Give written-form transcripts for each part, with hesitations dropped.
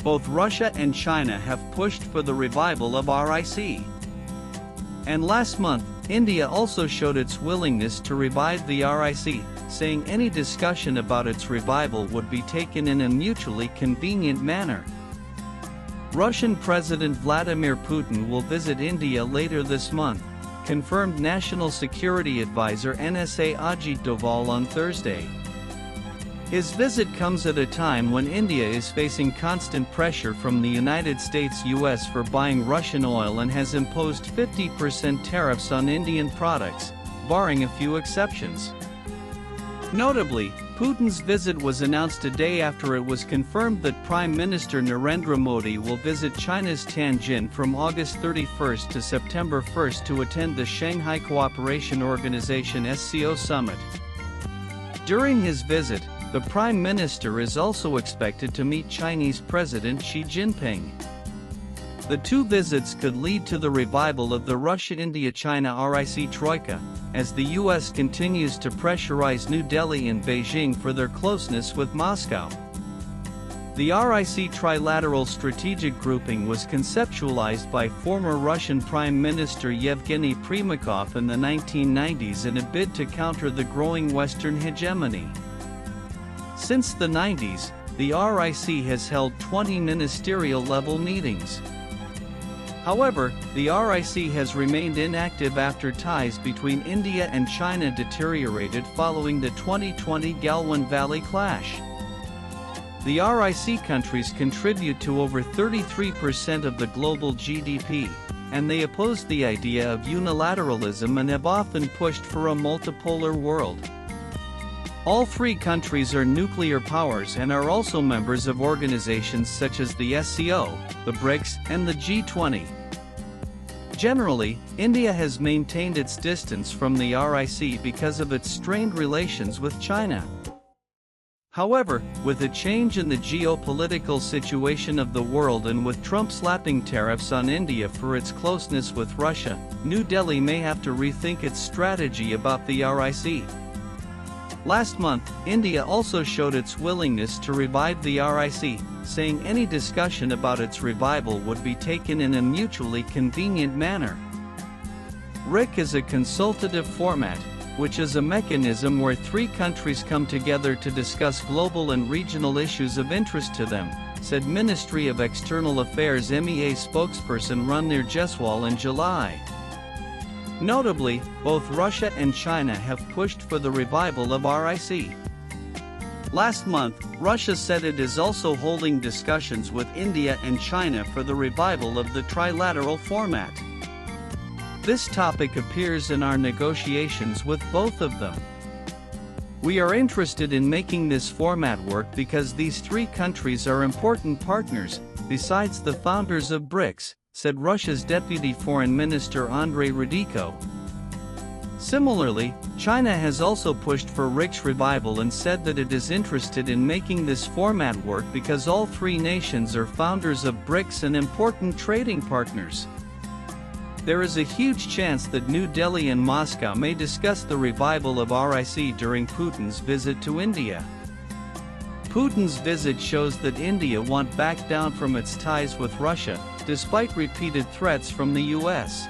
both Russia and China have pushed for the revival of RIC. And last month, India also showed its willingness to revive the RIC, saying any discussion about its revival would be taken in a mutually convenient manner. Russian President Vladimir Putin will visit India later this month, confirmed National Security Advisor NSA Ajit Doval on Thursday. His visit comes at a time when India is facing constant pressure from the United States-US for buying Russian oil and has imposed 50% tariffs on Indian products, barring a few exceptions. Notably, Putin's visit was announced a day after it was confirmed that Prime Minister Narendra Modi will visit China's Tianjin from August 31 to September 1 to attend the Shanghai Cooperation Organization SCO summit. During his visit, the Prime Minister is also expected to meet Chinese President Xi Jinping. The two visits could lead to the revival of the Russia-India-China RIC troika, as the US continues to pressurize New Delhi and Beijing for their closeness with Moscow. The RIC trilateral strategic grouping was conceptualized by former Russian Prime Minister Yevgeny Primakov in the 1990s in a bid to counter the growing Western hegemony. Since the 90s, the RIC has held 20 ministerial-level meetings. However, the RIC has remained inactive after ties between India and China deteriorated following the 2020 Galwan Valley clash. The RIC countries contribute to over 33% of the global GDP, and they oppose the idea of unilateralism and have often pushed for a multipolar world. All three countries are nuclear powers and are also members of organizations such as the SCO, the BRICS, and the G20. Generally, India has maintained its distance from the RIC because of its strained relations with China. However, with a change in the geopolitical situation of the world and with Trump slapping tariffs on India for its closeness with Russia, New Delhi may have to rethink its strategy about the RIC. Last month, India also showed its willingness to revive the RIC, saying any discussion about its revival would be taken in a mutually convenient manner. RIC is a consultative format, which is a mechanism where three countries come together to discuss global and regional issues of interest to them, said Ministry of External Affairs MEA spokesperson Ranveer Jaiswal in July. Notably, both Russia and China have pushed for the revival of RIC. Last month, Russia said it is also holding discussions with India and China for the revival of the trilateral format. This topic appears in our negotiations with both of them. We are interested in making this format work because these three countries are important partners, besides the founders of BRICS, said Russia's Deputy Foreign Minister Andrei Radiko. Similarly, China has also pushed for RIC's revival and said that it is interested in making this format work because all three nations are founders of BRICS and important trading partners. There is a huge chance that New Delhi and Moscow may discuss the revival of RIC during Putin's visit to India. Putin's visit shows that India won't back down from its ties with Russia, despite repeated threats from the US.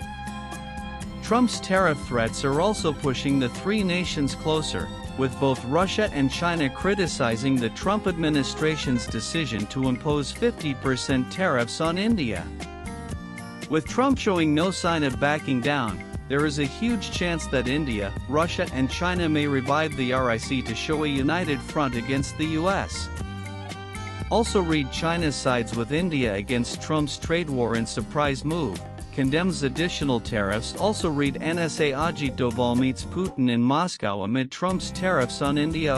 Trump's tariff threats are also pushing the three nations closer, with both Russia and China criticizing the Trump administration's decision to impose 50% tariffs on India. With Trump showing no sign of backing down, there is a huge chance that India, Russia and China may revive the RIC to show a united front against the US. Also read China sides with India against Trump's trade war in surprise move, condemns additional tariffs. Also read NSA Ajit Doval meets Putin in Moscow amid Trump's tariffs on India.